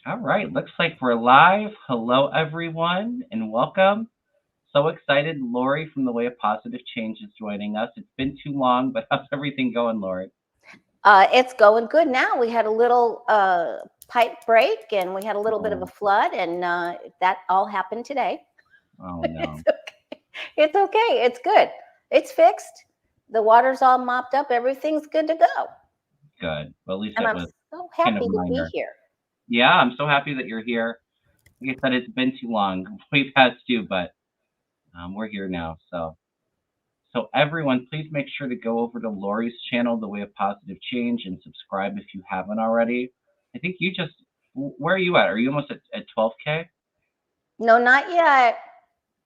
All right, looks like we're live. Hello, everyone, and welcome. So excited. Lori from the Way of Positive Change is joining us. It's been too long, but how's everything going, Lori? It's going good now. We had a little pipe break and we had a little bit of a Oh, flood, and that all happened today. oh It's no. okay. It's okay. It's good. It's fixed. The water's all mopped up. Everything's good to go. Good. Well, at least And it I'm was so kind of happy to be minor. here. Yeah, I'm so happy that you're here. Like I said, it's been too long. We've had to, but we're here now. So everyone, please make sure to go over to Lori's channel, The Way of Positive Change, and subscribe if you haven't already. I think you just, where are you at? Are you almost at 12K? No, not yet.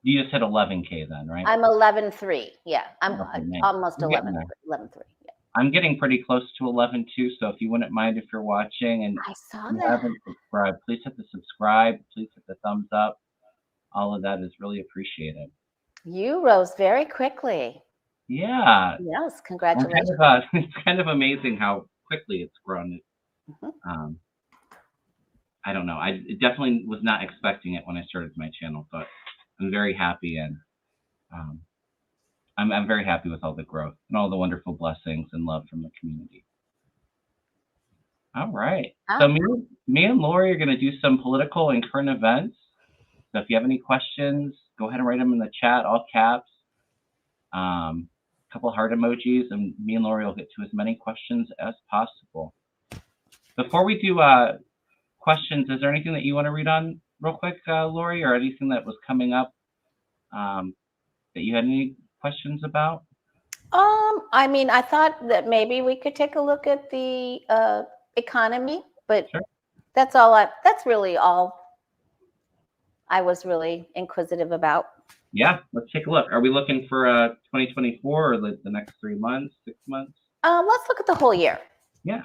You just hit 11K then, right? I'm 11.3. Yeah, I'm Okay, nice. almost You're getting 11. there. 11.3. Yeah. I'm getting pretty close to 11 too, so if you wouldn't mind if you're watching and I saw you that. haven't subscribed, please hit the subscribe, please hit the thumbs up. All of that is really appreciated. You rose very quickly. Yeah, Yes, I'm kind congratulations. of it's kind of amazing how quickly it's grown. Mhm. Um, I don't know. I definitely was not expecting it when I started my channel, but I'm very happy and um, I'm very happy with all the growth and all the wonderful blessings and love from the community. All right. So Ah, me and Lori are going to do some political and current events. So if you have any questions, go ahead and write them in the chat, all caps. A couple heart emojis, and me and Lori will get to as many questions as possible. Before we do questions, is there anything that you want to read on real quick, Lori, or anything that was coming up um, that you had any questions about? I mean, I thought that maybe we could take a look at the economy, but Sure. that's really all I was really inquisitive about. Yeah, let's take a look. Are we looking for 2024 or the next 3 months, 6 months? Let's look at the whole year, Yeah,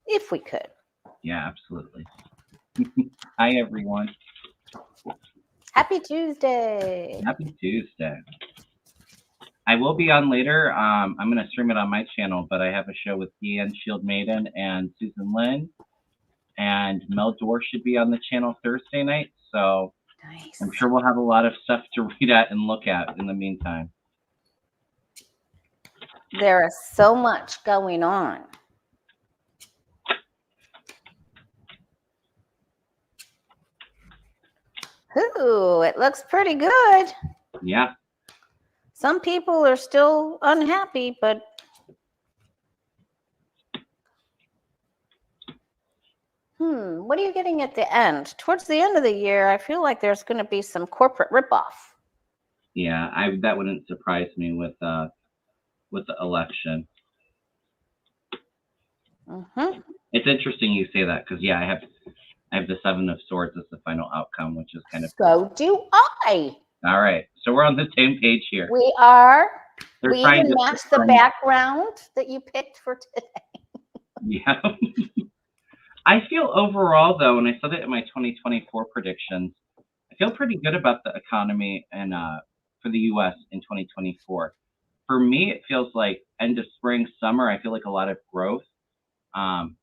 if we could. yeah, absolutely. Hi, everyone. Happy Tuesday. Happy Tuesday. I will be on later. I'm going to stream it on my channel, but I have a show with Deanne Shield Maiden and Susan Lynn. And Mel Dorr should be on the channel Thursday night. So Nice. I'm sure we'll have a lot of stuff to read at and look at in the meantime. There is so much going on. Ooh, it looks pretty good. Yeah. Some people are still unhappy, but what are you getting at the end? Towards the end of the year, I feel like there's going to be some corporate ripoff. Yeah, that wouldn't surprise me with the election. Mm-hmm. It's interesting you say that because yeah, I have the Seven of Swords as the final outcome, which is kind of So do I. all right. So we're on the same page here. We are. They're We trying even to matched the background that you picked for today. Yeah. I feel overall though, and I said it in my 2024 predictions, I feel pretty good about the economy and for the U.S. in 2024. For me, it feels like end of spring, summer. I feel like a lot of growth. Um,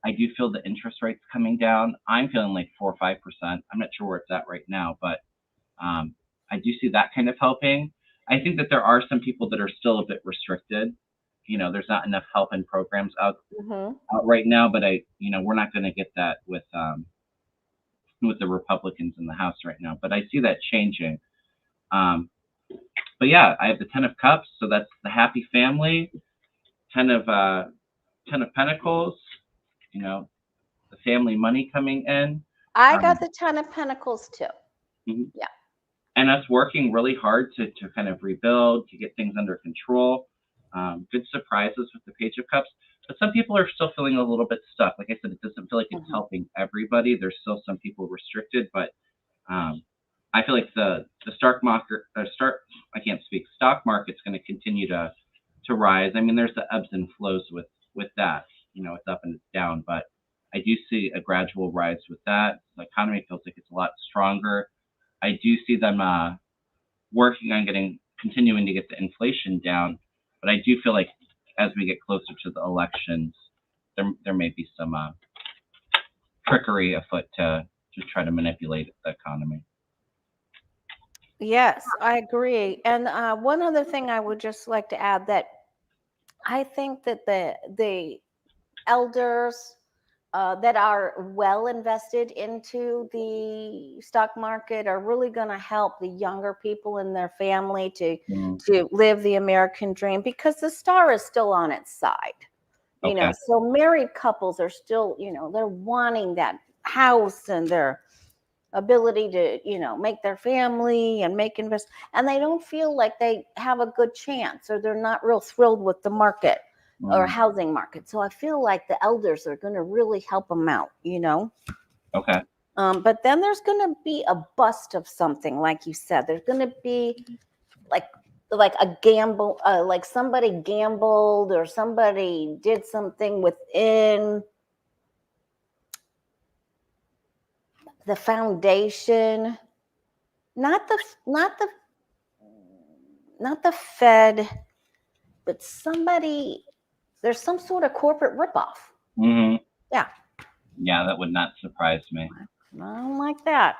I do feel the interest rates coming down. I'm feeling like 4 or 5%. I'm not sure where it's at right now, but I do see that kind of helping. I think that there are some people that are still a bit restricted. There's not enough help and programs out right now, but we're not going to get that with the Republicans in the House right now. But I see that changing. But yeah, I have the Ten of Cups, so that's the happy family. Ten of Pentacles, the family money coming in. I got the Ten of Pentacles too. Mhm. Yeah. And us working really hard to kind of rebuild, to get things under control. Good surprises with the Page of Cups. But some people are still feeling a little bit stuck. Like I said, it doesn't feel like it's helping everybody. There's still some people restricted, but I feel like the stock market, stock market's going to continue to rise. I mean, there's the ebbs and flows with that. It's up and it's down, but I do see a gradual rise with that. The economy feels like it's a lot stronger. I do see them working on continuing to get the inflation down, but I do feel like as we get closer to the elections, there may be some trickery afoot to just try to manipulate the economy. Yes, I agree. And one other thing I would just like to add, that I think that the elders that are well invested into the stock market are really going to help the younger people in their family to live the American dream, because the star is still on its side. You know, so married couples are still, you know, they're wanting that house and their ability to, you know, make their family and make invest, and they don't feel like they have a good chance, or they're not real thrilled with the market or housing market. So I feel like the elders are going to really help them out, you know. Okay. But then there's going to be a bust of something, like you said. There's going to be like a gamble, like somebody gambled or somebody did something within the foundation, not the Fed, but somebody. There's some sort of corporate ripoff. Yeah. Yeah, that would not surprise me. I don't like that.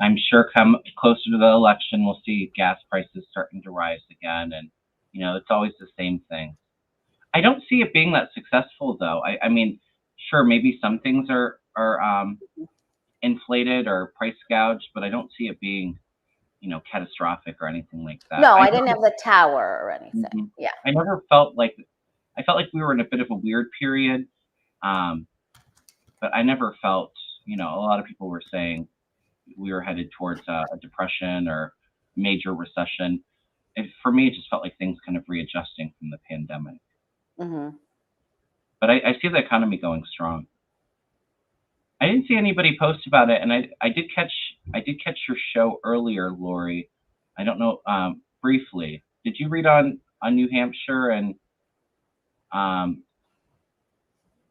I'm sure come closer to the election, we'll see gas prices starting to rise again, and you know, it's always the same thing. I don't see it being that successful, though. I mean, sure, maybe some things are inflated or price gouged, but I don't see it being, you know, catastrophic or anything like that. No, I didn't have the tower or anything. Yeah. I never felt like we were in a bit of a weird period, but I never felt, you know, a lot of people were saying we were headed towards a depression or major recession. And for me, it just felt like things kind of readjusting from the pandemic. But I see the economy going strong. I didn't see anybody post about it, and I did catch your show earlier, Lori. I don't know, briefly. Did you read on New Hampshire and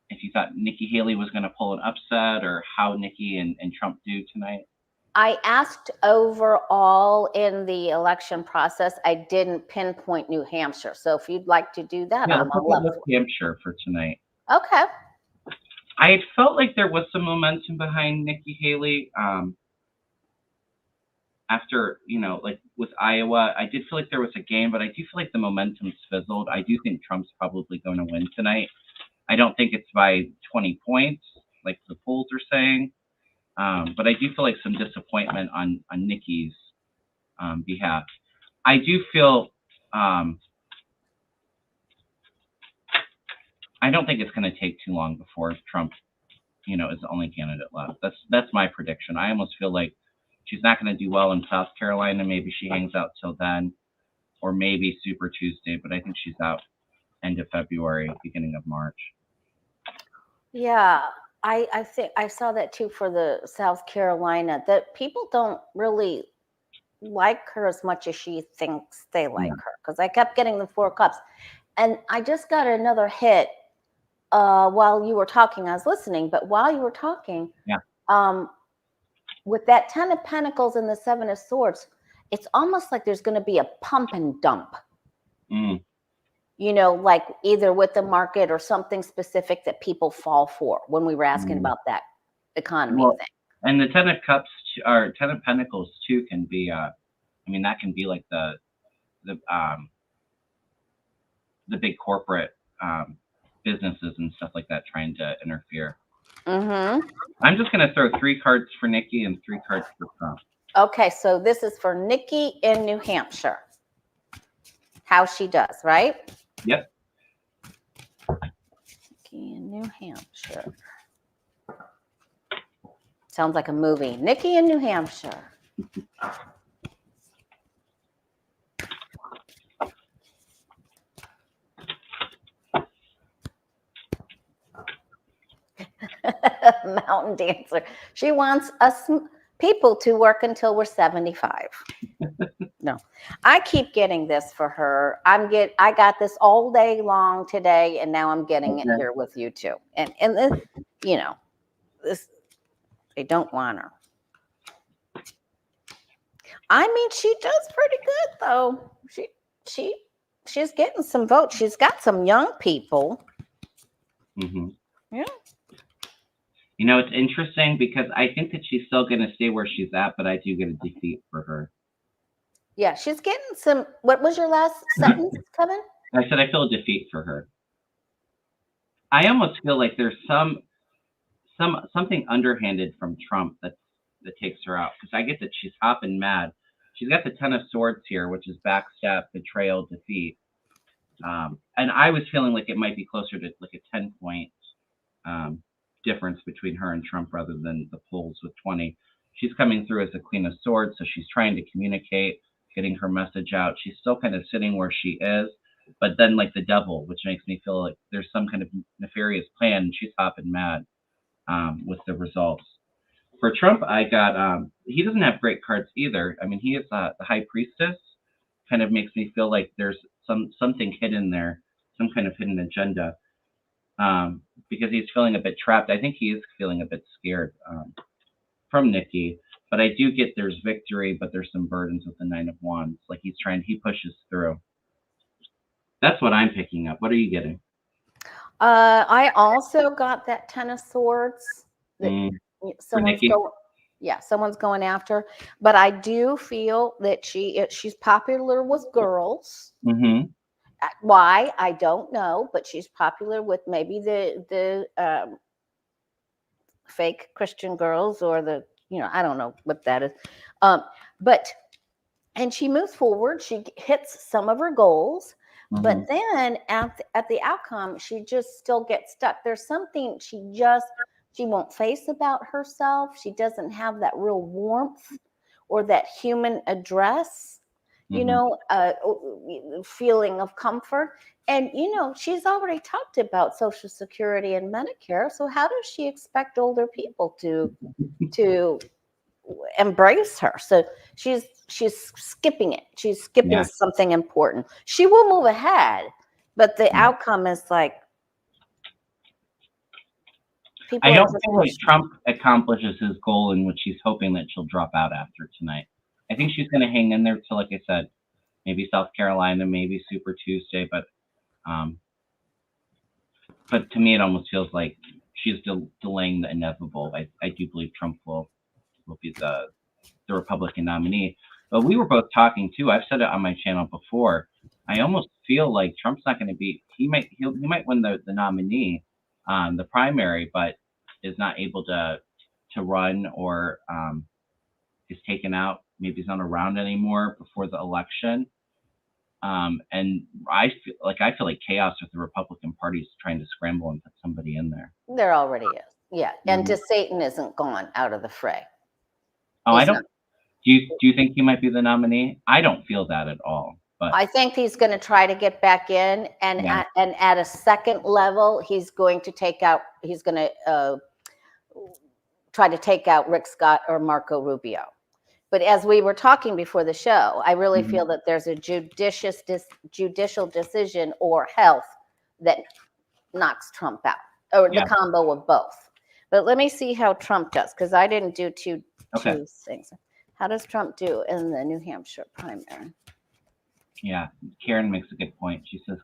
if you thought Nikki Haley was going to pull an upset, or how Nikki and Trump do tonight? I asked overall in the election process. I didn't pinpoint New Hampshire. So if you'd like to do that, yeah, I'm love New Hampshire for tonight. Okay. I felt like there was some momentum behind Nikki Haley. After, you know, like with Iowa, I did feel like there was a game, but I do feel like the momentum's fizzled. I do think Trump's probably going to win tonight. I don't think it's by 20 points, like the polls are saying. But I do feel like some disappointment on Nikki's behalf. I do feel I don't think it's going to take too long before Trump, you know, is the only candidate left. That's my prediction. I almost feel like she's not going to do well in South Carolina. Maybe she hangs out till then, or maybe Super Tuesday. But I think she's out end of February, beginning of March. Yeah. I think I saw that too for the South Carolina, that people don't really like her as much as she thinks they like her, because I kept getting the 4 cups. And I just got another hit while you were talking. I was listening, but while you were talking, with that 10 of Pentacles and the 7 of Swords, it's almost like there's going to be a pump and dump. You know, like either with the market or something specific that people fall for, when we were asking about that economy thing. And the 10 of Cups or 10 of Pentacles too can be, I mean, that can be like the big corporate businesses and stuff like that trying to interfere. I'm just going to throw 3 cards for Nikki and 3 cards for Trump. Okay, so this is for Nikki in New Hampshire. How she does, right? Yep. Nikki in New Hampshire. Sounds like a movie. Nikki in New Hampshire. Mountain dancer. She wants us people to work until we're 75. No, I keep getting this for her. I got this all day long today, and now I'm getting it here with you too. And this, you know, this, they don't want her. I mean, she does pretty good though. She's getting some votes. She's got some young people. Yeah. It's interesting because I think that she's still going to stay where she's at, but I do get a defeat for her. Yeah, she's getting some. What was your last sentence, Kevin? I said I feel a defeat for her. I almost feel like there's something underhanded from Trump that takes her out, because I get that she's hopping mad. She's got the Ten of Swords here, which is backstab, betrayal, defeat. And I was feeling like it might be closer to like a 10-point difference between her and Trump rather than the polls with 20. She's coming through as the Queen of Swords, so she's trying to communicate, getting her message out. She's still kind of sitting where she is, but then like the devil, which makes me feel like there's some kind of nefarious plan, and she's hopping mad with the results. For Trump, I got he doesn't have great cards either. I mean, he is the High Priestess. Kind of makes me feel like there's something hidden there, some kind of hidden agenda, because he's feeling a bit trapped. I think he is feeling a bit scared from Nikki, but I do get there's victory, but there's some burdens with the Nine of Wands. Like he pushes through. That's what I'm picking up. What are you getting? I also got that Ten of Swords. That someone's going, someone's going after. But I do feel that she's popular with girls. Mm-hmm. Why, I don't know, but she's popular with maybe the fake Christian girls, or the, I don't know what that is. But and she moves forward. She hits some of her goals. Mm-hmm. But then at the outcome, she just still gets stuck. There's something she won't face about herself. She doesn't have that real warmth or that human address, feeling of comfort. And, she's already talked about Social Security and Medicare. So how does she expect older people to embrace her? So she's skipping it. She's skipping something important. She will move ahead, but the outcome is like, I don't feel like Trump accomplishes his goal in which he's hoping that she'll drop out after tonight. I think she's going to hang in there till, like I said, maybe South Carolina, maybe Super Tuesday. But to me, it almost feels like she's delaying the inevitable. I do believe Trump will be the Republican nominee. But we were both talking too. I've said it on my channel before. I almost feel like Trump's not going to be. He might win the nominee on the primary, but is not able to run, or is taken out. Maybe he's not around anymore before the election. And I feel like chaos with the Republican Party is trying to scramble and put somebody in there. There already is. Yeah. And DeSatan isn't gone out of the fray. Oh, I don't. Do you think he might be the nominee? I don't feel that at all. But I think he's going to try to get back in, and at a second level, he's going to try to take out Rick Scott or Marco Rubio. But as we were talking before the show, I really feel that there's a judicial decision or health that knocks Trump out, or the combo of both. But let me see how Trump does, because I didn't do two things. How does Trump do in the New Hampshire primary? Yeah, Karen makes a good point. She says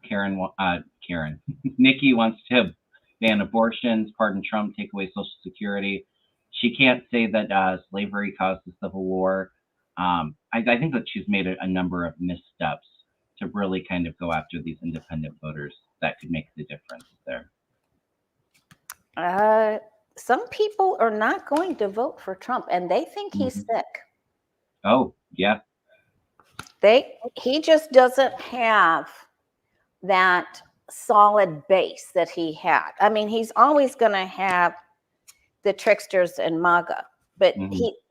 Nikki wants to ban abortions, pardon Trump, take away Social Security. She can't say that slavery caused the Civil War. I think that she's made a number of missteps to really kind of go after these independent voters that could make the difference there. Some people are not going to vote for Trump, and they think he's sick. Oh, yeah. He just doesn't have that solid base that he had. I mean, he's always going to have the tricksters and MAGA, but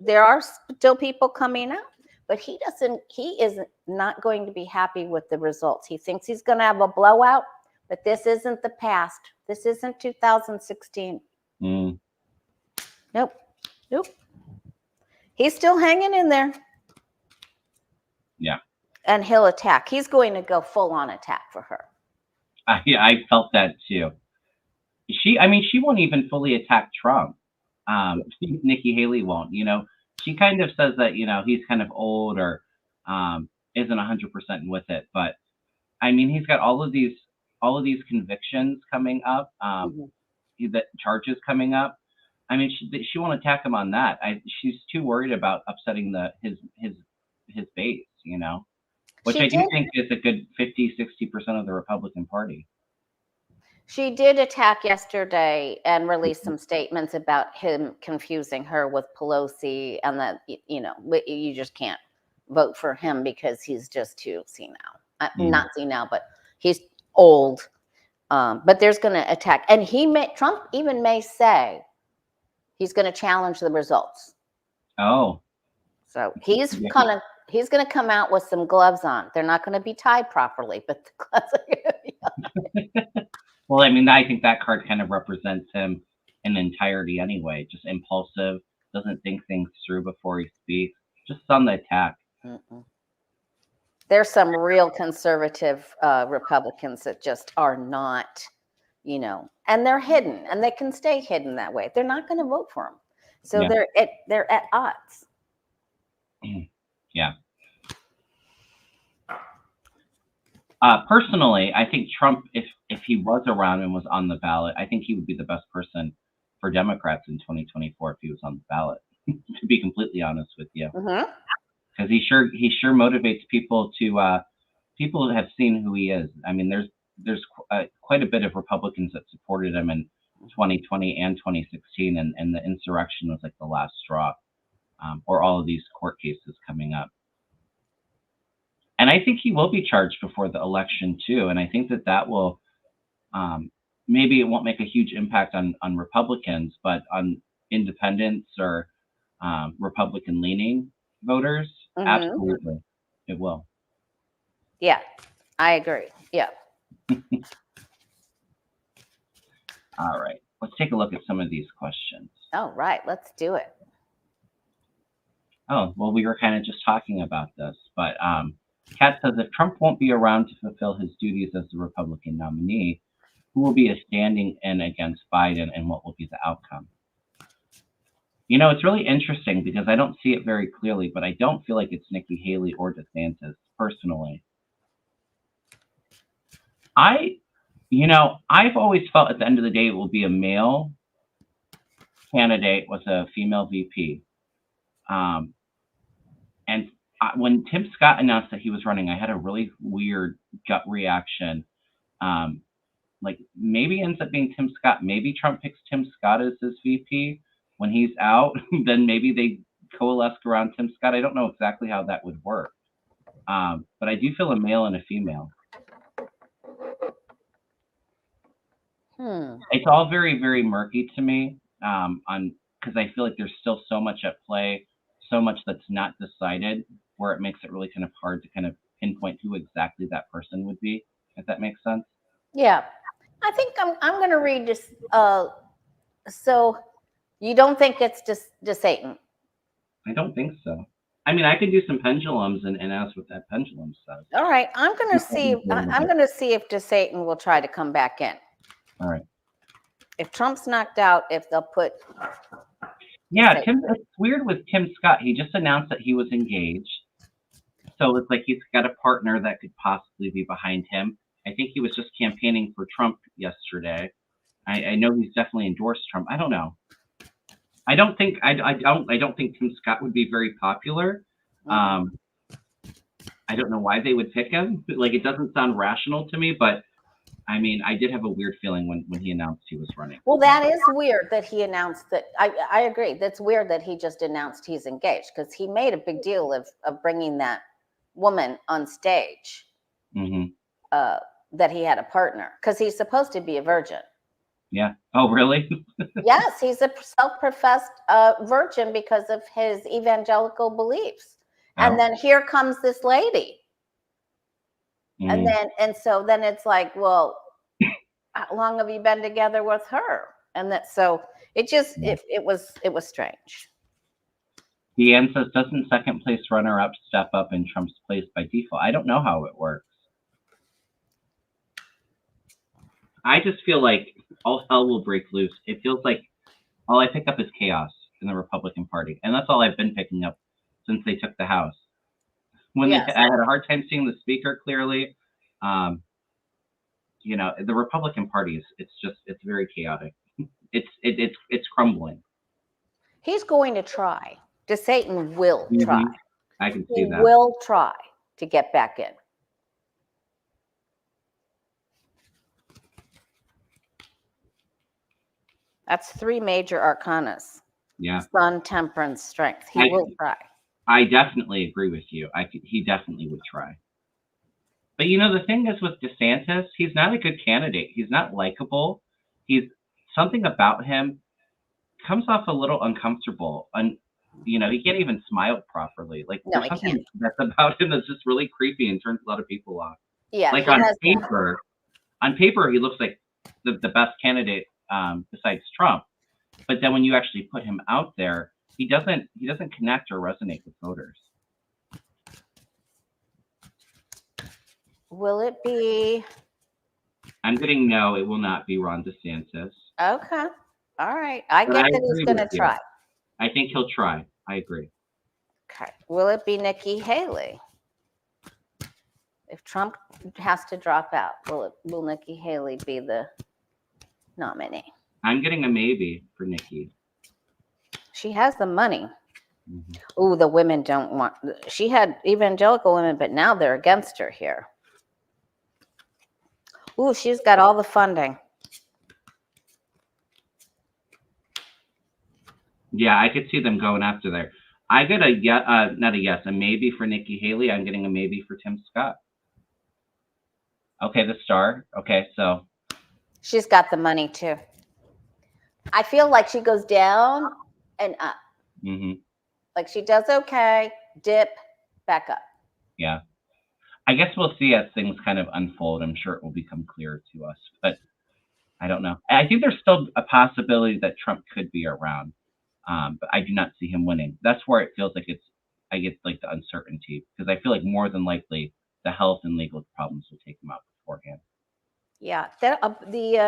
there are still people coming out, but he is not going to be happy with the results. He thinks he's going to have a blowout, but this isn't the past. This isn't 2016. Nope. He's still hanging in there. Yeah. And he'll attack. He's going to go full on attack for her. I felt that too. She won't even fully attack Trump. Nikki Haley won't. She kind of says that he's kind of old, or isn't 100% with it. But I mean, he's got all of these convictions coming up. that charges coming up. I mean, she won't attack him on that. She's too worried about upsetting his base, which She I do did. think is a good 50-60% of the Republican Party. She did attack yesterday and release some statements about him confusing her with Pelosi, and that you just can't vote for him because he's just too senile. Not senile, but he's old. But there's going to attack, and Trump even may say he's going to challenge the results. Oh, so he's going to come out with some gloves on. They're not going to be tied properly, but the gloves are going to be on. Well, I mean, I think that card kind of represents him in entirety anyway. Just impulsive, doesn't think things through before he speaks, just on the attack. There's some real conservative Republicans that just are not, and they're hidden, and they can stay hidden that way. They're not going to vote for him. So they're at odds. Yeah. Personally, I think Trump, if he was around and was on the ballot, I think he would be the best person for Democrats in 2024 if he was on the ballot. To be completely honest with you, because he sure motivates people to. People have seen who he is. I mean, there's quite a bit of Republicans that supported him in 2020 and 2016, and the insurrection was like the last straw, or all of these court cases coming up. And I think he will be charged before the election too. And I think that will, maybe it won't make a huge impact on Republicans, but on independents or Republican-leaning voters, absolutely, it will. Yeah, I agree. Yeah. All right, let's take a look at some of these questions. Oh, right, let's do it. Oh, well, we were kind of just talking about this, but Kat says, if Trump won't be around to fulfill his duties as the Republican nominee, who will be standing in against Biden, and what will be the outcome? It's really interesting because I don't see it very clearly, but I don't feel like it's Nikki Haley or DeSantis, personally. I've always felt at the end of the day it will be a male candidate with a female VP. And when Tim Scott announced that he was running, I had a really weird gut reaction. Like, maybe it ends up being Tim Scott. Maybe Trump picks Tim Scott as his VP when he's out. Then maybe they coalesce around Tim Scott. I don't know exactly how that would work. But I do feel a male and a female. It's all very, very murky to me, because I feel like there's still so much at play, so much that's not decided, where it makes it really kind of hard to kind of pinpoint who exactly that person would be, if that makes sense. Yeah, I think I'm going to read this. So you don't think it's just Satan? I don't think so. I mean, I could do some pendulums and ask what that pendulum says. All right, I'm going to see. I'm going to see if DeSatan will try to come back in. All right. If Trump's knocked out, if they'll put. Yeah, it's weird with Tim Scott. He just announced that he was engaged. So it's like he's got a partner that could possibly be behind him. I think he was just campaigning for Trump yesterday. I know he's definitely endorsed Trump. I don't know. I don't think Tim Scott would be very popular. I don't know why they would pick him. Like, it doesn't sound rational to me, but I mean, I did have a weird feeling when he announced he was running. Well, that is weird that he announced that. I agree. That's weird that he just announced he's engaged, because he made a big deal of bringing that woman on stage, that he had a partner, because he's supposed to be a virgin. Yeah. Oh, really? Yes, he's a self-professed virgin because of his evangelical beliefs. Oh. And then here comes this lady. And so then it's like, well, how long have you been together with her? And so it just, it was strange. Deanne says, doesn't second place runner-up step up in Trump's place by default? I don't know how it works. I just feel like all hell will break loose. It feels like all I pick up is chaos in the Republican Party. And that's all I've been picking up since they took the House. I had a hard time seeing the speaker clearly. The Republican Party it's very chaotic. it's crumbling. He's going to try. DeSatan will try. I can see He that. will try to get back in. That's 3 major arcanas. Yeah. Sun, temperance, strength. He will try. I definitely agree with you. He definitely would try. But the thing is with DeSantis, he's not a good candidate. He's not likable. He's something about him comes off a little uncomfortable. And he can't even smile properly. Like No, there's he something can't. that's about him that's just really creepy and turns a lot of people off. Yeah, like on paper, he looks like the best candidate besides Trump. But then when you actually put him out there, he doesn't connect or resonate with voters. Will it be? I'm getting no. It will not be Ron DeSantis. Okay. All right. I get that he's going to try. I think he'll try. I agree. Okay. Will it be Nikki Haley? If Trump has to drop out, will Nikki Haley be the nominee? I'm getting a maybe for Nikki. She has the money. Mm-hmm. Oh, the women don't want. She had evangelical women, but now they're against her here. Ooh, she's got all the funding. Yeah, I could see them going after there. I get a maybe for Nikki Haley. I'm getting a maybe for Tim Scott. Okay, the star. Okay, so she's got the money too. I feel like she goes down and up. Mm-hmm. Like she does okay, dip, back up. Yeah. I guess we'll see as things kind of unfold. I'm sure it will become clearer to us, but I don't know. I think there's still a possibility that Trump could be around, but I do not see him winning. That's where it feels like I get like the uncertainty because I feel like more than likely the health and legal problems will take him out beforehand. Yeah, that the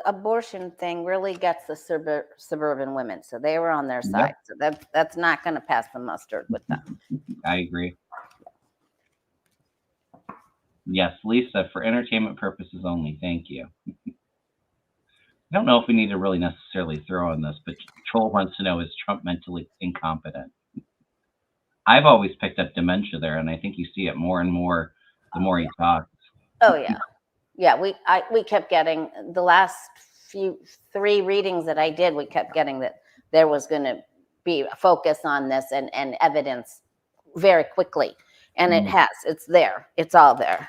abortion thing really gets the suburban women, so they were on their side. Yep. So that's not going to pass the mustard with them. I agree. Yes, Lisa, for entertainment purposes only. Thank you. I don't know if we need to really necessarily throw on this, but Troll wants to know, is Trump mentally incompetent? I've always picked up dementia there, and I think you see it more and more the more he talks. Oh yeah, yeah. We kept getting the last 3 readings that I did. We kept getting that there was going to be a focus on this and evidence very quickly, and it has. It's there. It's all there.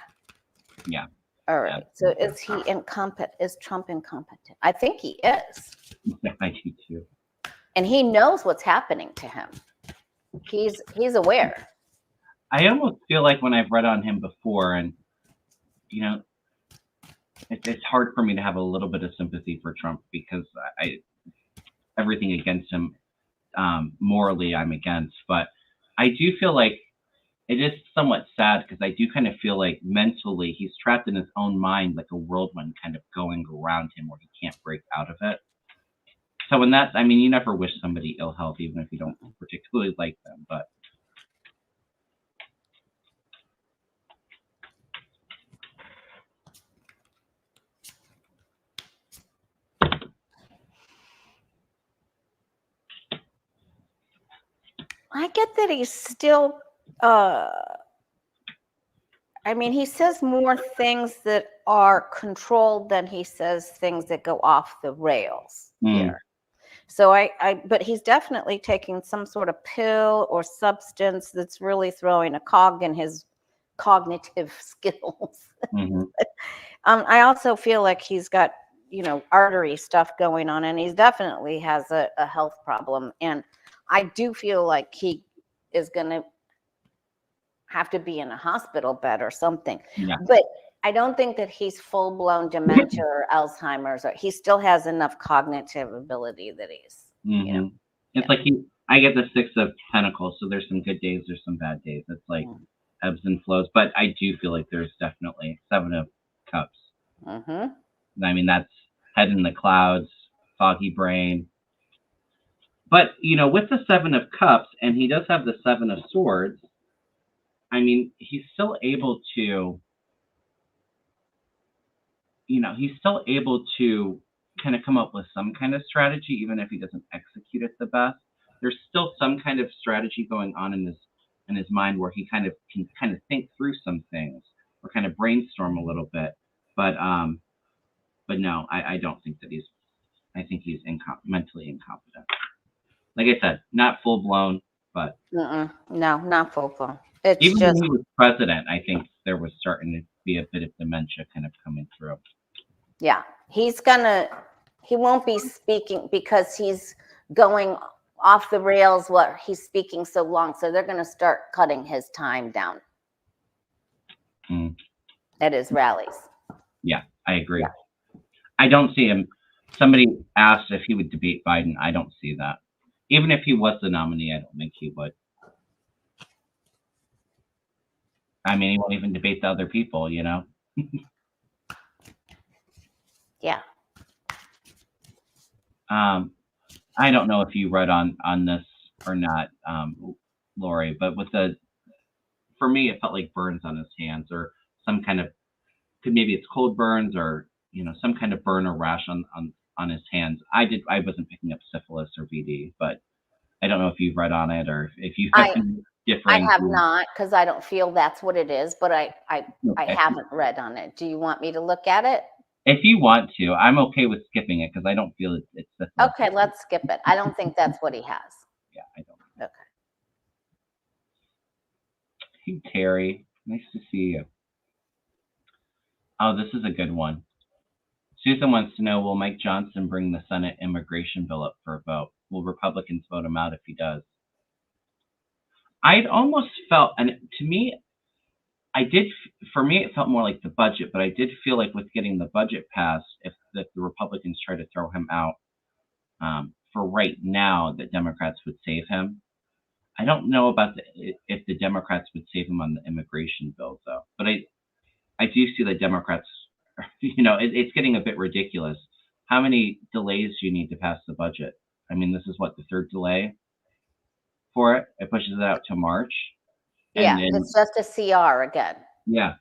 Yeah. All right. So is he incompetent? Is Trump incompetent? I think he is. I do too. And he knows what's happening to him. He's aware. I almost feel like when I've read on him before, and it's hard for me to have a little bit of sympathy for Trump because everything against him morally I'm against, but I do feel like it is somewhat sad because I do kind of feel like mentally he's trapped in his own mind, like a whirlwind kind of going around him where he can't break out of it. So in that, I mean, you never wish somebody ill health, even if you don't particularly like them, but. I get that he's still, I mean, he says more things that are controlled than he says things that go off the rails here. So but he's definitely taking some sort of pill or substance that's really throwing a cog in his cognitive skills. Mm-hmm. I also feel like he's got, artery stuff going on, and he definitely has a health problem. And I do feel like he is going to have to be in a hospital bed or something. Yeah. But I don't think that he's full-blown dementia or Alzheimer's. Or he still has enough cognitive ability that he's, It's like I get the 6 of Pentacles, so there's some good days, there's some bad days. It's like ebbs and flows. But I do feel like there's definitely 7 of Cups. Mm-hmm. I mean, that's head in the clouds, foggy brain. But, with the 7 of Cups, and he does have the 7 of Swords, I mean, he's still able to, kind of come up with some kind of strategy, even if he doesn't execute it the best. There's still some kind of strategy going on in his mind where he kind of can kind of think through some things or kind of brainstorm a little bit. But no, I don't think that I think he's mentally incompetent. Like I said, not full blown, but No, not full blown. It's even just when he was president, I think there was starting to be a bit of dementia kind of coming through. yeah. He won't be speaking because he's going off the rails. What he's speaking so long, so they're going to start cutting his time down at his rallies. Yeah, I agree. Yeah. I don't see him. Somebody asked if he would debate Biden. I don't see that. Even if he was the nominee, I don't think he would. I mean, he won't even debate the other people, you know? Yeah. I don't know if you read on this or not, Lori, but for me, it felt like burns on his hands or some kind of, maybe it's cold burns or, you know, some kind of burn or rash on his hands. I wasn't picking up syphilis or VD, but I don't know if you've read on it or if you have differing. I have not, because I don't feel that's what it is, but I Okay. haven't read on it. Do you want me to look at it? If you want to, I'm okay with skipping it because I don't feel it's syphilis. Okay, let's skip it. I don't think that's what he has. Yeah, I don't. Okay. Hey, Terry. Nice to see you. Oh, this is a good one. Susan wants to know, will Mike Johnson bring the Senate immigration bill up for a vote? Will Republicans vote him out if he does? I'd almost felt, and to me, for me, it felt more like the budget, but I did feel like with getting the budget passed, if the Republicans try to throw him out for right now, that Democrats would save him. I don't know about if the Democrats would save him on the immigration bill, though. But I do see that Democrats, you know, it's getting a bit ridiculous. How many delays do you need to pass the budget? I mean, this is what, the third delay for it? It pushes it out to March. Yeah, it's just a CR again. Yeah.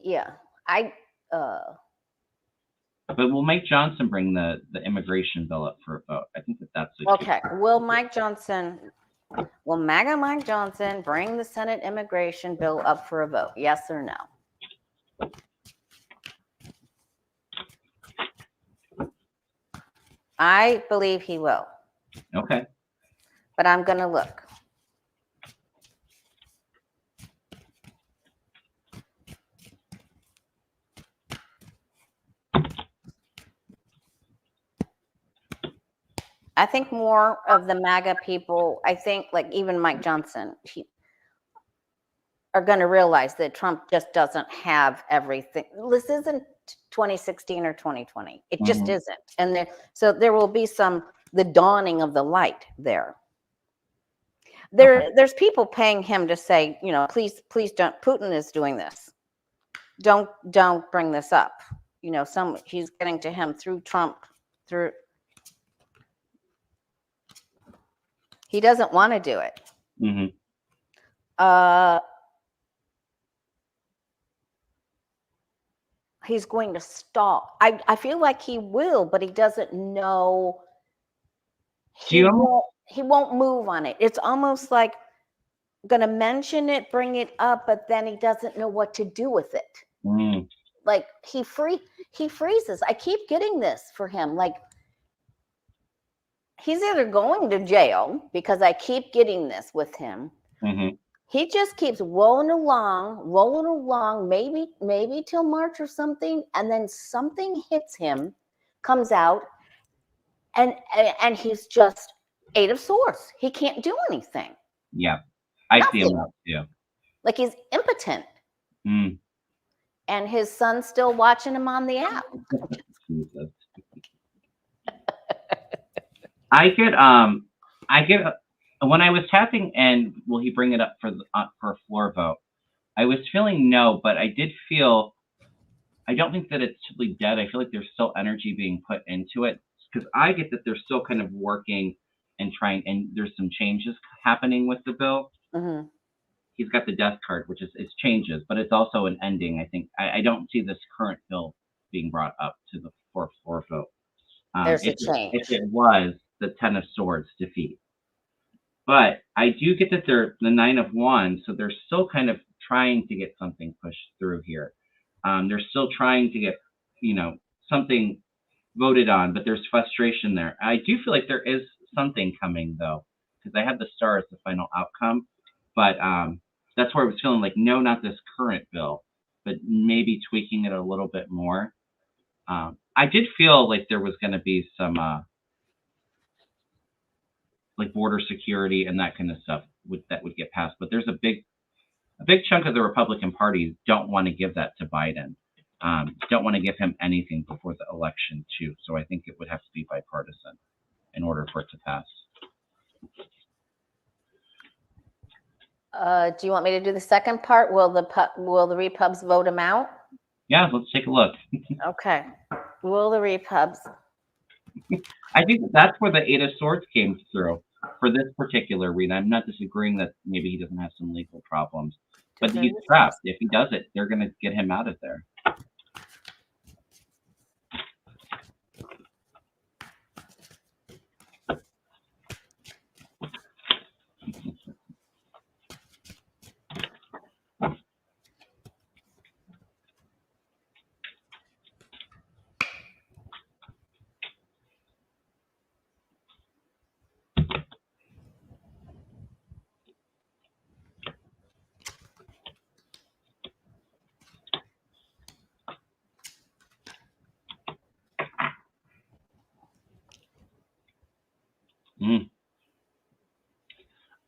Yeah. But will Mike Johnson bring the immigration bill up for a vote? I think that's okay. Will MAGA Mike Johnson bring the Senate immigration bill up for a vote? Yes or no? I believe he will. Okay. But I'm going to look. I think more of the MAGA people, I think like even Mike Johnson, are going to realize that Trump just doesn't have everything. This isn't 2016 or 2020. It just isn't. And so there will be the dawning of the light there. There's people paying him to say, you know, please don't, Putin is doing this. Don't bring this up. You know, he's getting to him through Trump, he doesn't want to do it. He's going to stall. I feel like he will, but he doesn't know. He won't move on it. It's almost like going to mention it, bring it up, but then he doesn't know what to do with it. Like he freezes. I keep getting this for him. Like he's either going to jail because I keep getting this with him. He just keeps rolling along, maybe till March or something, and then something hits him, comes out, and he's just 8 of Swords. He can't do anything. Yeah, I feel that too. Like he's impotent. And his son's still watching him on the app. I get when I was tapping and will he bring it up for a floor vote? I was feeling no, but I did feel, I don't think that it's totally dead. I feel like there's still energy being put into it because I get that they're still kind of working and trying, and there's some changes happening with the bill. He's got the death card, which is changes, but it's also an ending. I think I don't see this current bill being brought up to the fourth floor vote. There's a If change. it was the Ten of Swords defeat. But I do get that they're the Nine of Wands, so they're still kind of trying to get something pushed through here. They're still trying to get, something voted on, but there's frustration there. I do feel like there is something coming though, because I had the star as the final outcome, but that's where I was feeling like, no, not this current bill, but maybe tweaking it a little bit more. I did feel like there was going to be some like border security and that kind of stuff that would get passed, but there's a big chunk of the Republican Party don't want to give that to Biden. Don't want to give him anything before the election too. So I think it would have to be bipartisan in order for it to pass. Do you want me to do the second part? Will the Repubs vote him out? Yeah, let's take a look. Okay. Will the Repubs? I think that's where the Eight of Swords came through for this particular read. I'm not disagreeing that maybe he doesn't have some legal problems, but he's trapped. If he does it, they're going to get him out of there.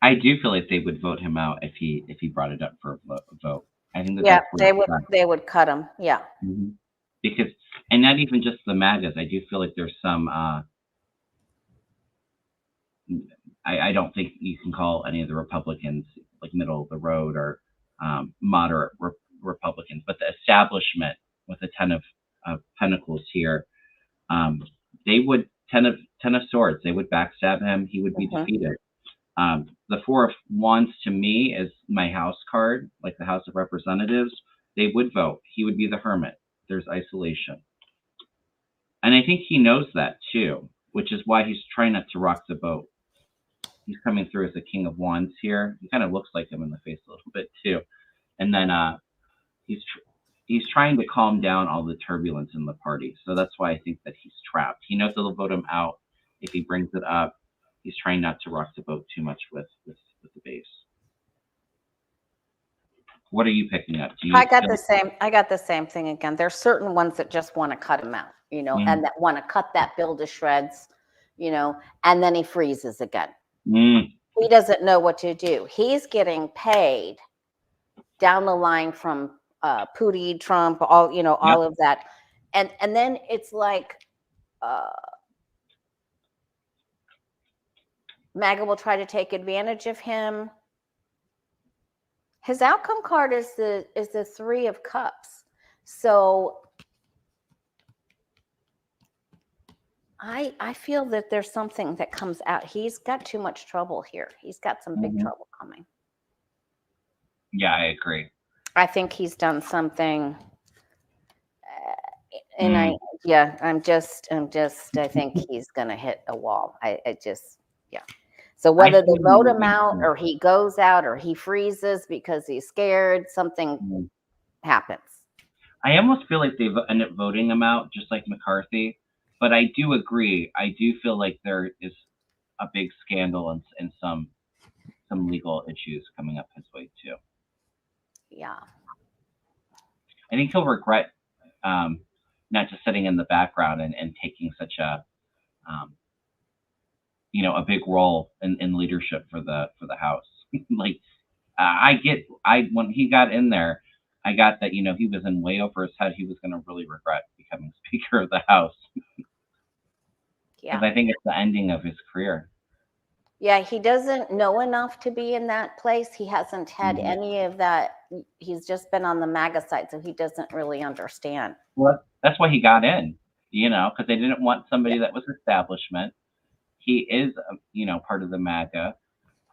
I do feel like they would vote him out if he brought it up for a vote. I think they would cut him. Yeah. Mm-hmm. Because, and not even just the MAGAs. I do feel like there's some. I don't think you can call any of the Republicans like middle of the road or moderate Republicans, but the establishment with the Ten of Pentacles here, they would Ten of Swords. They would backstab him. He would be defeated. The Four of Wands to me is my house card, like the House of Representatives. They would vote. He would be the hermit. There's isolation. And I think he knows that too, which is why he's trying not to rock the boat. He's coming through as the King of Wands here. He kind of looks like him in the face a little bit too. And then he's trying to calm down all the turbulence in the party. So that's why I think that he's trapped. He knows they'll vote him out if he brings it up. He's trying not to rock the boat too much with the base. What are you picking up? I got the same thing again. There's certain ones that just want to cut him out, and that want to cut that bill to shreds, and then he freezes again. He doesn't know what to do. He's getting paid down the line from Putin, Trump, all of that. And then it's like MAGA will try to take advantage of him. His outcome card is the Three of Cups. So I feel that there's something that comes out. He's got too much trouble here. He's got some big trouble coming. Yeah, I agree. I think he's done something. And I think he's going to hit a wall. So whether they vote him out or he goes out or he freezes because he's scared, something happens. I almost feel like they end up voting him out, just like McCarthy. But I do agree. I do feel like there is a big scandal and some legal issues coming up his way too. Yeah. I think he'll regret not just sitting in the background and taking such a big role in leadership for the House. Like when he got in there, I got that, he was in way over his head. He was going to really regret becoming Speaker of the House. Yeah. Because I think it's the ending of his career. Yeah, he doesn't know enough to be in that place. He hasn't had any of that. He's just been on the MAGA side, so he doesn't really understand. Well, that's why he got in, because they didn't want somebody that was establishment. He is, part of the MAGA.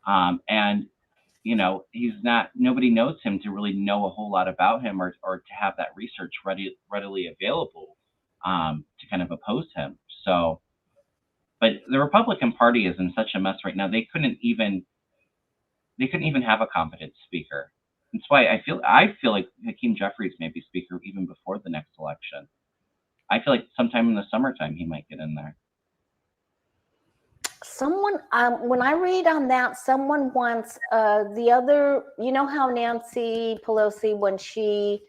And, he's not, nobody knows him to really know a whole lot about him or to have that research readily available to kind of oppose him. So, but the Republican Party is in such a mess right now. They couldn't even have a competent speaker. That's why I feel like Hakeem Jeffries may be speaker even before the next election. I feel like sometime in the summertime he might get in there. Someone, when I read on that, someone wants the other, you know how Nancy Pelosi, when she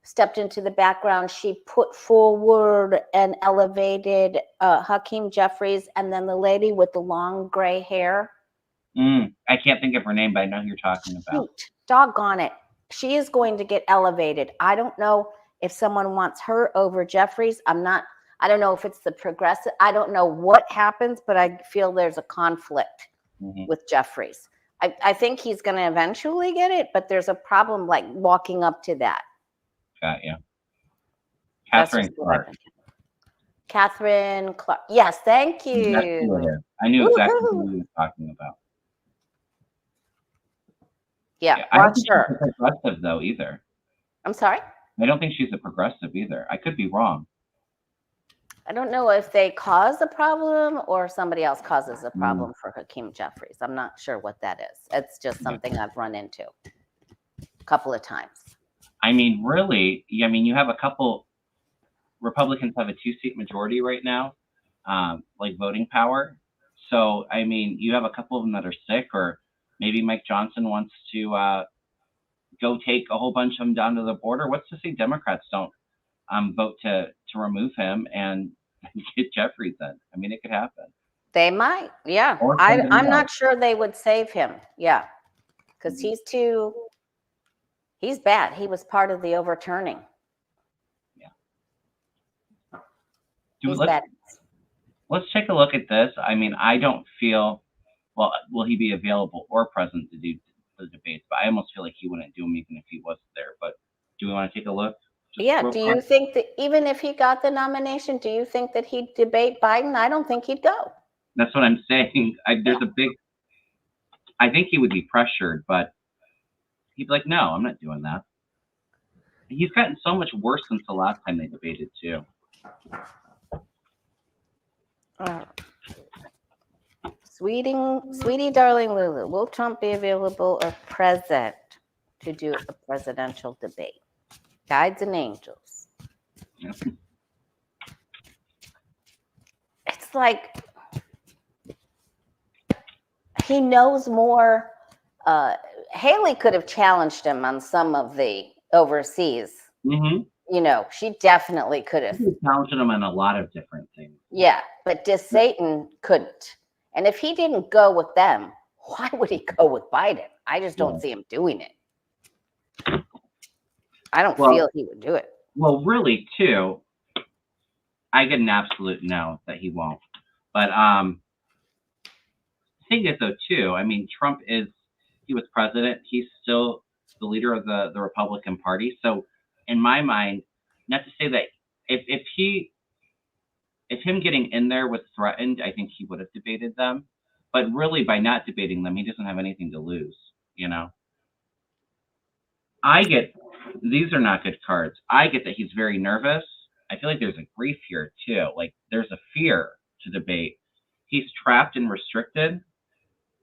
stepped into the background, she put forward and elevated Hakeem Jeffries, and then the lady with the long gray hair. I can't think of her name, but I know who you're talking about. Shoot, doggone it. She is going to get elevated. I don't know if someone wants her over Jeffries. I don't know if it's the progressive. I don't know what happens, but I feel there's a conflict with Jeffries. I think he's going to eventually get it, but there's a problem like walking up to that. Got you. Catherine Clark. Catherine Clark. Yes, thank you. I knew exactly who you were talking about. Yeah, I don't think she's a progressive though either. I'm sorry? I don't think she's a progressive either. I could be wrong. I don't know if they cause a problem or somebody else causes a problem for Hakeem Jeffries. I'm not sure what that is. It's just something I've run into a couple of times. I mean, really, you have a couple Republicans have a 2-seat majority right now, like voting power. So, I mean, you have a couple of them that are sick, or maybe Mike Johnson wants to go take a whole bunch of them down to the border. What's to say Democrats don't vote to remove him and get Jeffries in? I mean, it could happen. They might, yeah. I'm not sure they would save him, yeah, because he's bad. He was part of the overturning. Yeah. Let's take a look at this. I mean, I don't feel, well, will he be available or present to do the debates? But I almost feel like he wouldn't do them even if he was there. But do we want to take a look? Yeah. Do you think that even if he got the nomination, do you think that he'd debate Biden? I don't think he'd go. That's what I'm saying. I think he would be pressured, but he'd be like, no, I'm not doing that. He's gotten so much worse since the last time they debated too. Sweetie, darling Lulu, will Trump be available or present to do a presidential debate? Guides and angels. Yep. It's like he knows more. Haley could have challenged him on some of the overseas. You know, she definitely could have. She challenged him on a lot of different things. Yeah, but Satan couldn't. And if he didn't go with them, why would he go with Biden? I just don't see him doing it. I don't feel he would do it. Well, really, too, I get an absolute no that he won't. But the thing is, though, too, I mean, he was president. He's still the leader of the Republican Party. So in my mind, not to say that if him getting in there was threatened, I think he would have debated them. But really, by not debating them, he doesn't have anything to lose, you know? These are not good cards. I get that he's very nervous. I feel like there's a grief here, too. Like, there's a fear to debate. He's trapped and restricted.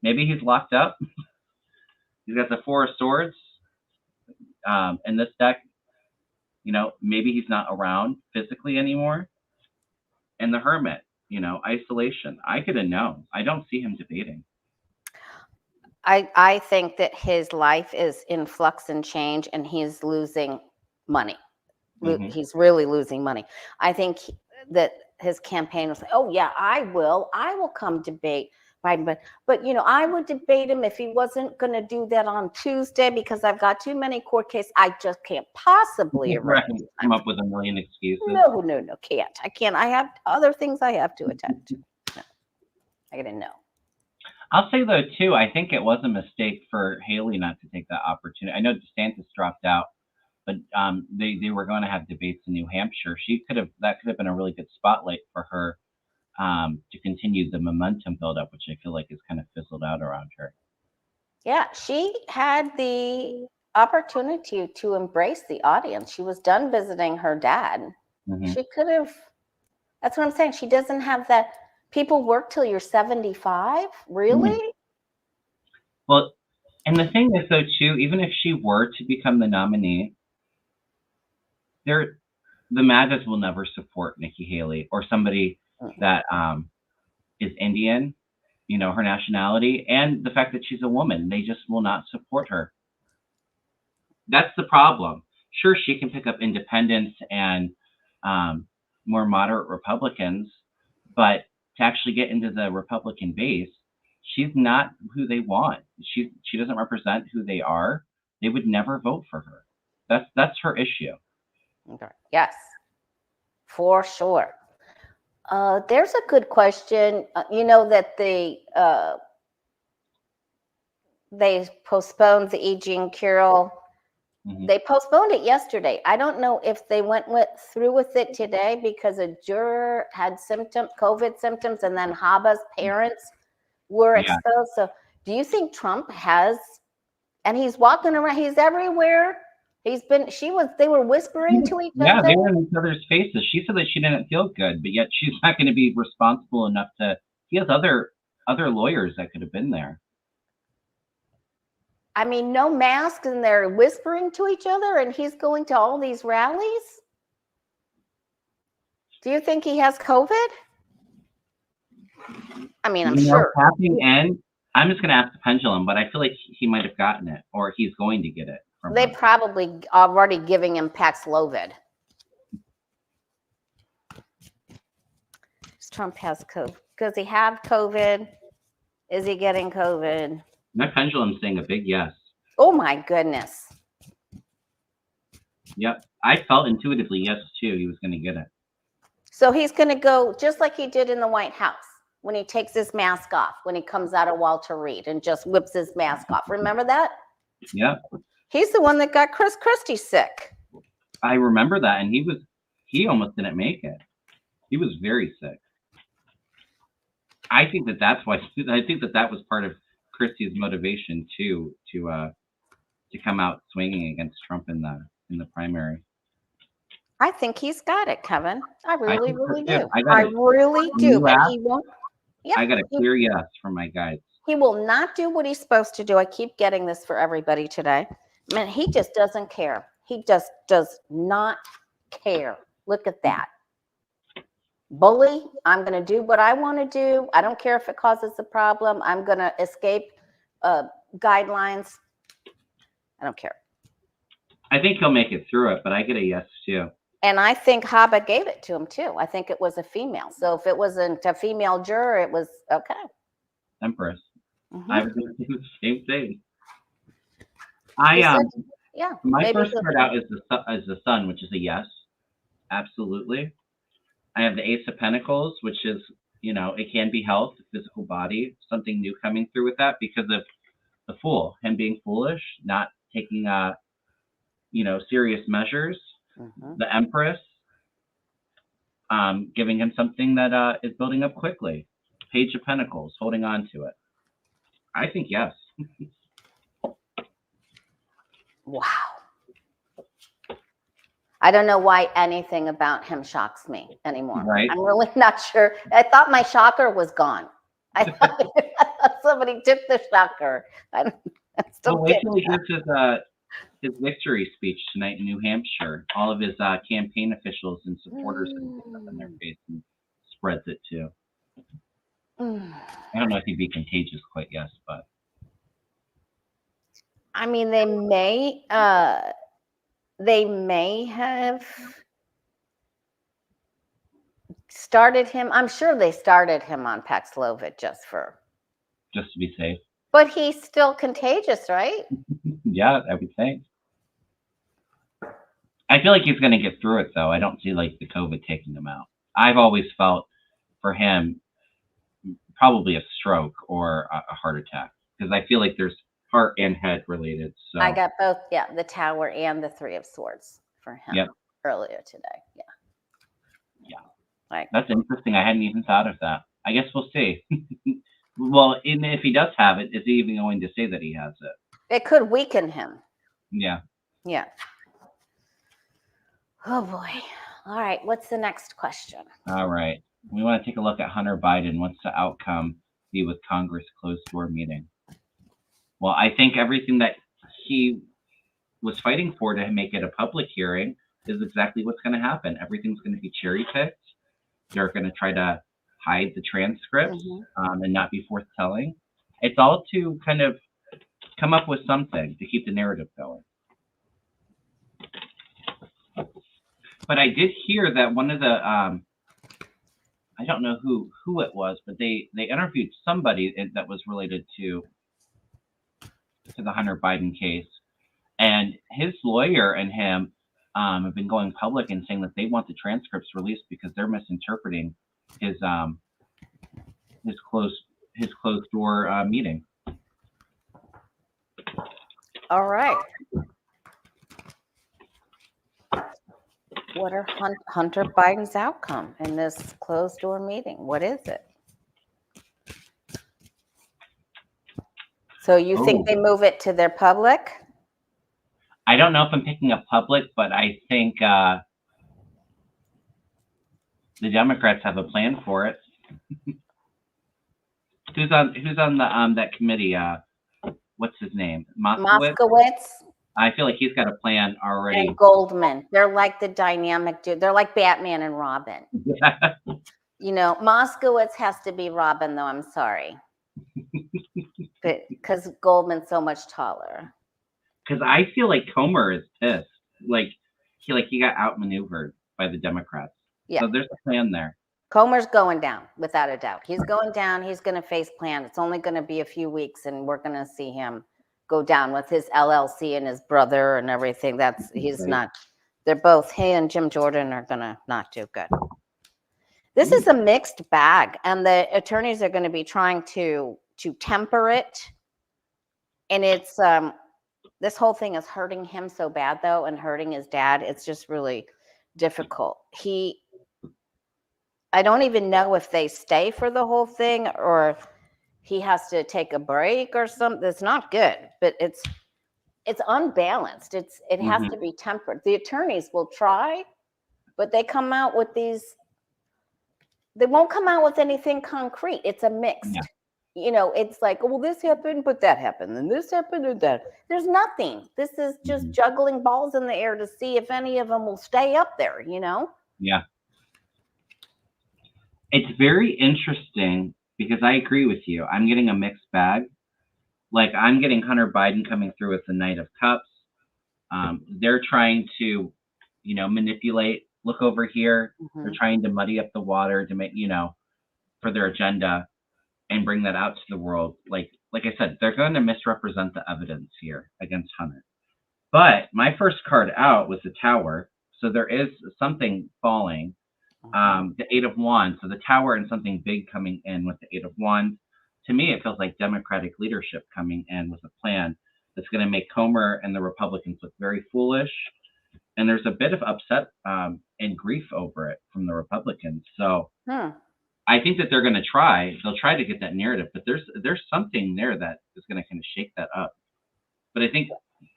Maybe he's locked up. He's got the 4 of Swords in this deck. You know, maybe he's not around physically anymore. And the Hermit, you know, isolation. I get a no. I don't see him debating. I think that his life is in flux and change, and he's losing money. He's really losing money. I think that his campaign was like, oh, yeah, I will come debate Biden. But you know, I would debate him if he wasn't going to do that on Tuesday because I've got too many court cases. I just can't possibly come up with a million excuses. No, can't. I can't. I have other things I have to attend to. No. I gotta know. I'll say, though, too, I think it was a mistake for Haley not to take that opportunity. I know DeSantis dropped out, but they were going to have debates in New Hampshire. That could have been a really good spotlight for her to continue the momentum buildup, which I feel like is kind of fizzled out around her. Yeah, she had the opportunity to embrace the audience. She was done visiting her dad. She could have That's what I'm saying. She doesn't have that. People work till you're 75. Really? Well, and the thing is, though, too, even if she were to become the nominee, the MAGAs will never support Nikki Haley or somebody that is Indian, her nationality, and the fact that she's a woman. They just will not support her. That's the problem. Sure, she can pick up independents and more moderate Republicans, but to actually get into the Republican base, she's not who they want. She doesn't represent who they are. They would never vote for her. That's her issue. Okay. Yes, for sure. There's a good question. That they postponed the E. Jean Carroll. They postponed it yesterday. I don't know if they went through with it today because a juror had COVID symptoms, and then Haba's parents were exposed. So do you think Trump has, and he's walking around, he's everywhere. They were whispering to each other. Yeah, they were in each other's faces. She said that she didn't feel good, but yet she's not going to be responsible enough he has other lawyers that could have been there. I mean, no masks, and they're whispering to each other, and he's going to all these rallies. Do you think he has COVID? I mean, I'm sure. I'm just going to ask the pendulum, but I feel like he might have gotten it, or he's going to get it. They probably already giving him Paxlovid. Trump has COVID. Does he have COVID? Is he getting COVID? My pendulum's saying a big yes. Oh my goodness. Yep. I felt intuitively yes too. He was going to get it. So he's going to go just like he did in the White House when he takes his mask off, when he comes out of Walter Reed and just whips his mask off. Remember that? Yeah. He's the one that got Chris Christie sick. I remember that. And he almost didn't make it. He was very sick. I think that was part of Christie's motivation too, to come out swinging against Trump in the primary. I think he's got it, Kevin. I really do. I really do. But he won't. Yeah, I got a clear yes from my guides. He will not do what he's supposed to do. I keep getting this for everybody today. Man, he just doesn't care. He just does not care. Look at that. Bully, I'm going to do what I want to do. I don't care if it causes a problem. I'm going to escape guidelines. I don't care. I think he'll make it through it, but I get a yes too. And I think Haba gave it to him too. I think it was a female. So if it wasn't a female juror, it was okay. Empress. Mm-hmm. I was going to do the same thing. My first card out is the Sun, which is a yes. Absolutely. I have the Ace of Pentacles, which is, it can be health, physical body, something new coming through with that because of the Fool, him being foolish, not taking, serious measures. Mm-hmm. The Empress, giving him something that is building up quickly. Page of Pentacles, holding on to it. I think yes. Wow. I don't know why anything about him shocks me anymore. Right. I'm really not sure. I thought my shocker was gone. I thought somebody took the shocker. I still wait till he gives his victory speech tonight in New Hampshire. All of his campaign officials and supporters up in their face and spreads it too. I don't know if he'd be contagious quite yet, but I mean, they may have started him. I'm sure they started him on Paxlovid just to be safe. But he's still contagious, right? Yeah, I would think. I feel like he's going to get through it, though. I don't see the COVID taking him out. I've always felt for him probably a stroke or a heart attack because I feel like there's heart and head related. So I got both, the Tower and the Three of Swords for him earlier today. Yeah. That's interesting. I hadn't even thought of that. I guess we'll see. Well, if he does have it, is he even going to say that he has it? It could weaken him. Yeah. Yeah. Oh boy. All right. What's the next question? All right. We want to take a look at Hunter Biden. What's the outcome be with Congress closed door meeting? Well, I think everything that he was fighting for to make it a public hearing is exactly what's going to happen. Everything's going to be cherry picked. They're going to try to hide the transcripts and not be forthtelling. It's all to kind of come up with something to keep the narrative going. But I did hear that one of the I don't know who it was, but they interviewed somebody that was related to the Hunter Biden case, and his lawyer and him have been going public and saying that they want the transcripts released because they're misinterpreting his closed door meeting. All right. What are Hunter Biden's outcome in this closed door meeting? What is it? So you think they move it to their public? I don't know if I'm picking up public, but I think the Democrats have a plan for it. Who's on the that committee? What's his name? Moskowitz. I feel like he's got a plan already. And Goldman. They're like the dynamic dude. They're like Batman and Robin. You know, Moskowitz has to be Robin, though. I'm sorry. But because Goldman's so much taller. Because I feel like Comer is pissed. Like he got outmaneuvered by the Democrats. Yeah. So there's a plan there. Comer's going down, without a doubt. He's going down. He's going to face plan. It's only going to be a few weeks, and we're going to see him go down with his LLC and his brother and everything. He's not. They're both. He and Jim Jordan are going to not do good. This is a mixed bag, and the attorneys are going to be trying to temper it. And it's this whole thing is hurting him so bad, though, and hurting his dad. It's just really difficult. I don't even know if they stay for the whole thing or he has to take a break or something. It's not good, but it's unbalanced. It has to be tempered. The attorneys will try, but they come out with they won't come out with anything concrete. It's a mixed. Yeah. You know, it's like, well, this happened, but that happened, and this happened, and that. There's nothing. This is just juggling balls in the air to see if any of them will stay up there, you know? Yeah. It's very interesting because I agree with you. I'm getting a mixed bag. Like, I'm getting Hunter Biden coming through with the Knight of Cups. They're trying to, manipulate. Look over here. They're trying to muddy up the water to make, for their agenda and bring that out to the world. Like I said, they're going to misrepresent the evidence here against Hunter. But my first card out was the Tower. So there is something falling. The Eight of Wands. So the Tower and something big coming in with the Eight of Wands. To me, it feels like Democratic leadership coming in with a plan that's going to make Comer and the Republicans look very foolish. And there's a bit of upset and grief over it from the Republicans. So I think that they're going to try. They'll try to get that narrative, but there's something there that is going to kind of shake that up. But I think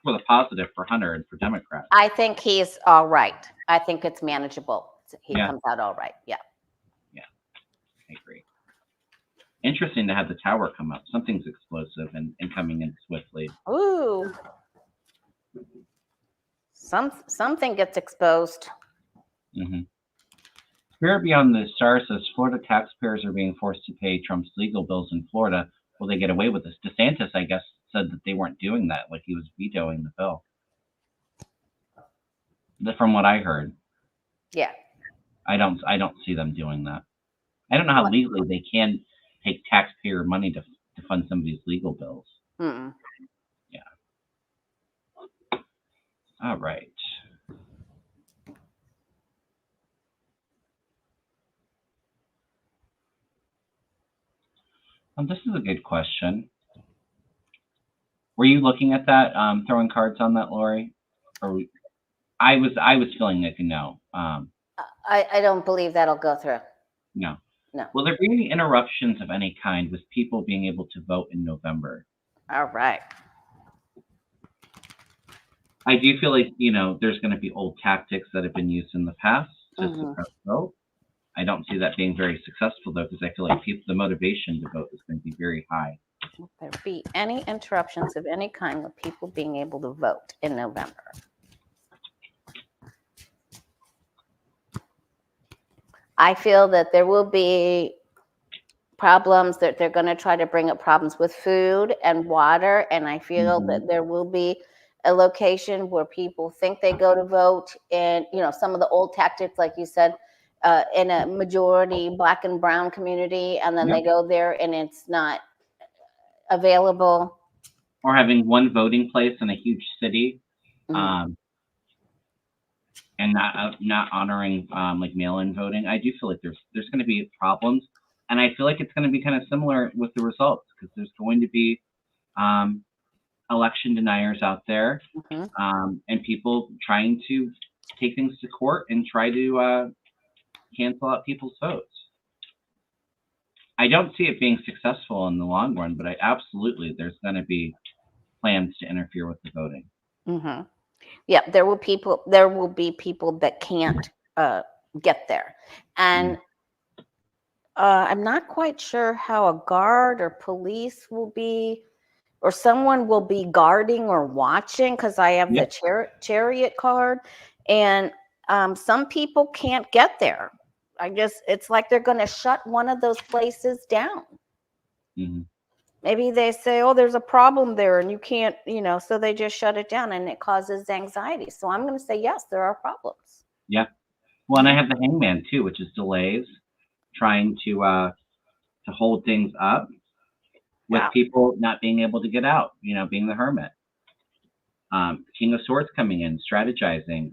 for the positive for Hunter and for Democrats. I think he's all right. I think it's manageable. He comes out all right. Yeah. Yeah, I agree. Interesting to have the Tower come up. Something's explosive and coming in swiftly. Ooh. Something gets exposed. Spirit Beyond the Stars says Florida taxpayers are being forced to pay Trump's legal bills in Florida. Will they get away with this? DeSantis, I guess, said that they weren't doing that, like he was vetoing the bill. From what I heard. Yeah. I don't see them doing that. I don't know how legally they can take taxpayer money to fund somebody's legal bills. Yeah. All right. This is a good question. Were you looking at that, throwing cards on that, Lori? Or I was feeling like no. I don't believe that'll go through. No. No. Will there be any interruptions of any kind with people being able to vote in November? All right. I do feel like, there's going to be old tactics that have been used in the past. to suppress vote. I don't see that being very successful, though, because I feel like the motivation to vote is going to be very high. Will there be any interruptions of any kind with people being able to vote in November? I feel that there will be problems, that they're going to try to bring up problems with food and water. And I feel that there will be a location where people think they go to vote, and, some of the old tactics, like you said, in a majority Black and brown community, and then they go there and it's not available. Or having one voting place in a huge city, and not honoring like mail-in voting. I do feel like there's going to be problems, and I feel like it's going to be kind of similar with the results, because there's going to be election deniers out there, and people trying to take things to court and try to cancel out people's votes. I don't see it being successful in the long run, but absolutely there's going to be plans to interfere with the voting. Yeah, there will be people that can't get there, and I'm not quite sure how a guard or police will be, or someone will be guarding or watching, because I have the chariot card, and some people can't get there. It's like they're going to shut one of those places down. Maybe they say, oh, there's a problem there and you can't, so they just shut it down, and it causes anxiety. So I'm going to say, yes, there are problems. Yeah. Well, and I have the hangman too, which is delays, trying to hold things up with people not being able to get out, being the hermit. King of Swords coming in, strategizing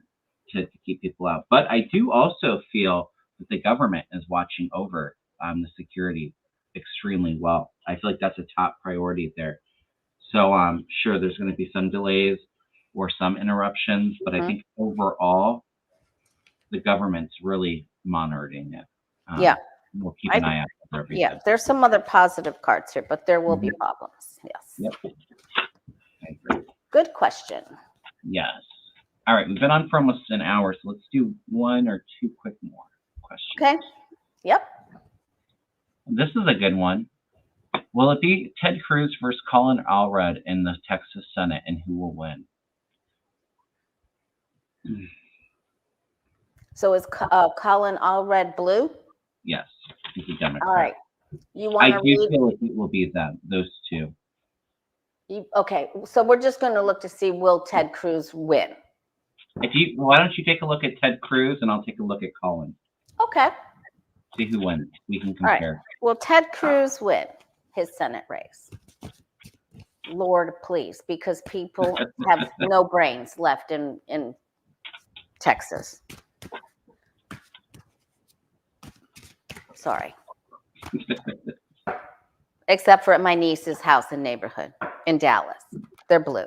to keep people out. But I do also feel that the government is watching over the security extremely well. I feel like that's a top priority there. So sure, there's going to be some delays or some interruptions, but I think overall, the government's really monitoring it. We'll keep an eye out for everything. Yeah, there's some other positive cards here, but there will be problems. Yes. Yep. I agree. Good question. Yes. All right, we've been on for almost an hour, so let's do one or two quick more questions. Okay. Yep. This is a good one. Will it be Ted Cruz versus Colin Allred in the Texas Senate, and who will win? So is Colin Allred blue? Yes, he's a Democrat. All right. I do feel like it will be those two. Okay, so we're just going to look to see, will Ted Cruz win? Why don't you take a look at Ted Cruz, and I'll take a look at Colin. Okay. See who wins. We can compare. All right. Will Ted Cruz win his Senate race? Lord, please, because people have no brains left in Texas. Sorry. Except for at my niece's house and neighborhood in Dallas. They're blue.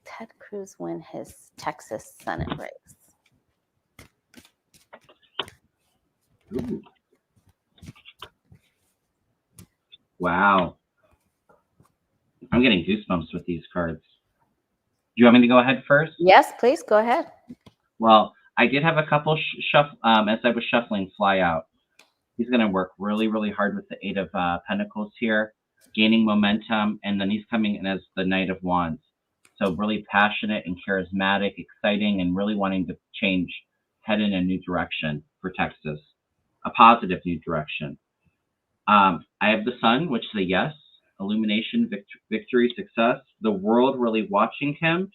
Ted Cruz win his Texas Senate race. Ooh. Wow. I'm getting goosebumps with these cards. Do you want me to go ahead first? Yes, please, go ahead. Well, I did have a couple as I was shuffling fly out. He's going to work really, really hard with the Eight of Pentacles here, gaining momentum, and then he's coming in as the Knight of Wands. So really passionate and charismatic, exciting, and really wanting to head in a new direction for Texas, a positive new direction. I have the Sun, which is a yes, illumination, victory, success. The world really watching him.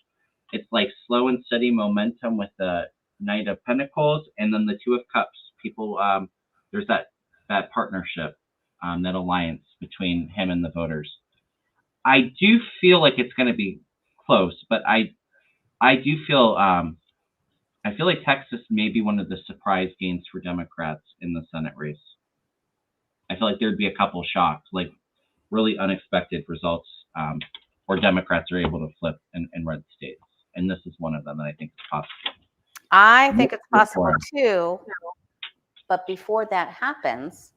It's like slow and steady momentum with the Knight of Pentacles, and then the Two of Cups. People, there's that partnership, that alliance between him and the voters. I do feel like it's going to be close, but I do feel I feel like Texas may be one of the surprise gains for Democrats in the Senate race. I feel like there'd be a couple shocks, like really unexpected results, where Democrats are able to flip in red states, and this is one of them that I think is possible. I think it's possible too, but before that happens,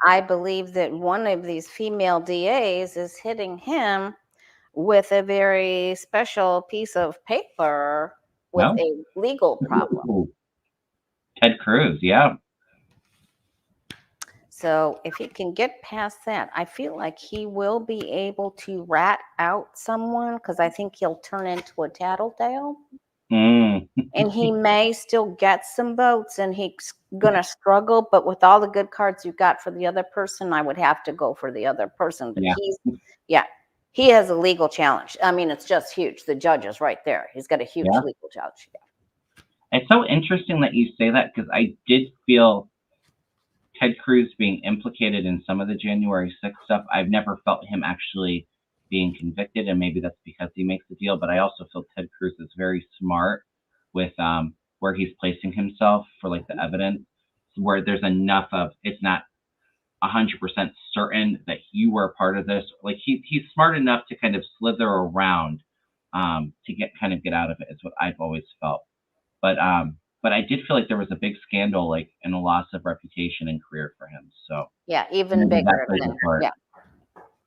I believe that one of these female DAs is hitting him with a very special piece of paper with No. a legal problem. Ooh, Ted Cruz. Yeah. So if he can get past that, I feel like he will be able to rat out someone, because I think he'll turn into a tattletale. Mm, And he may still get some votes, and he's gonna struggle, but with all the good cards you got for the other person, I would have to go for the other person. But yeah. yeah, he has a legal challenge. I mean, it's just huge. The judge is right there. He's got a huge Yeah. legal challenge. It's so interesting that you say that because I did feel Ted Cruz being implicated in some of the January 6th stuff. I've never felt him actually being convicted, and maybe that's because he makes the deal. But I also feel Ted Cruz is very smart with where he's placing himself for like the evidence, where there's enough of it's not 100% certain that you were a part of this. Like he's smart enough to kind of slither around to get out of it. Is what I've always felt. But I did feel like there was a big scandal, like, and a loss of reputation and career for him. So Yeah, even maybe that bigger plays than a part.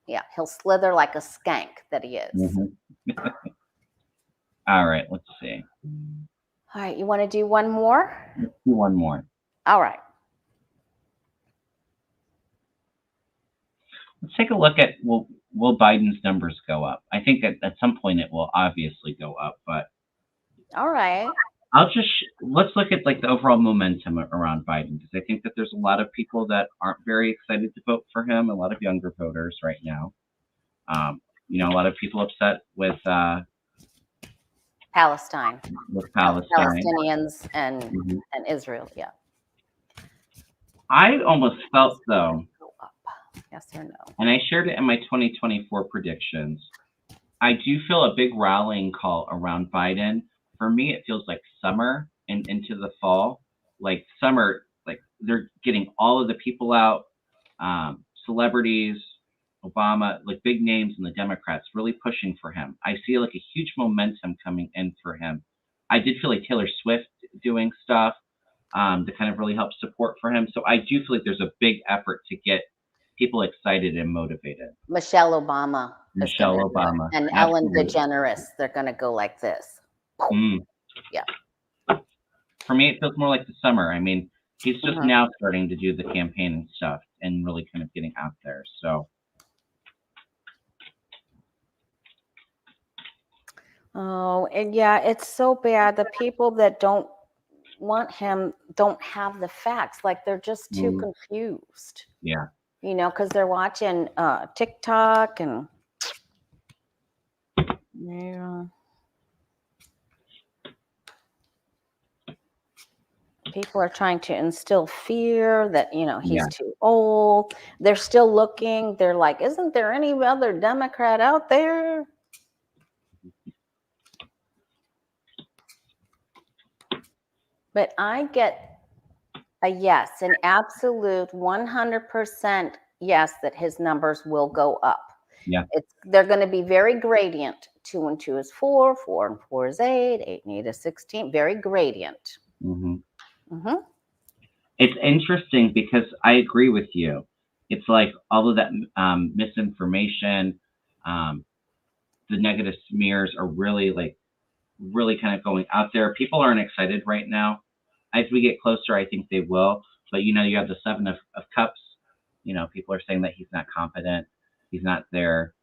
yeah. He'll slither like a skank that he is. Mhm. All right, let's see. All right, you want to do one more? Let's do one more. All right. Let's take a look at will Biden's numbers go up? I think at some point it will obviously go up, but All right. let's look at like the overall momentum around Biden because I think that there's a lot of people that aren't very excited to vote for him, a lot of younger voters right now. A lot of people upset with Palestine. Palestine. Palestinians and Mhm. Israel. Yeah. I almost felt though, Go up. Yes or no? and I shared it in my 2024 predictions. I do feel a big rallying call around Biden. For me, it feels like summer and into the fall. Like summer, like they're getting all of the people out, celebrities, Obama, like big names and the Democrats really pushing for him. I see like a huge momentum coming in for him. I did feel like Taylor Swift doing stuff to kind of really help support for him. So I do feel like there's a big effort to get people excited and motivated. Michelle Obama is Michelle going to do it. Obama, And Ellen absolutely. DeGeneres. They're going to go like this. Mm. Yeah. For me, it feels more like the summer. I mean, he's just Mhm. now starting to do the campaign and stuff and really kind of getting out there. So Oh, and yeah, it's so bad. The people that don't want him don't have the facts. Like they're just too confused, yeah. because they're watching TikTok and yeah. People are trying to instill fear that, he's Yeah. too old. They're still looking. They're like, isn't there any other Democrat out there? But I get a yes, an absolute 100% yes that his numbers will go up. Yeah. They're going to be very gradient. 2 and 2 is 4, 4 and 4 is 8, 8 and 8 is 16. Very gradient. Hmm. Mm-hmm. It's interesting because I agree with you. It's like all of that misinformation, the negative smears are really kind of going out there. People aren't excited right now. As we get closer, I think they will. But you have the seven of cups. People are saying that he's not competent, he's not there,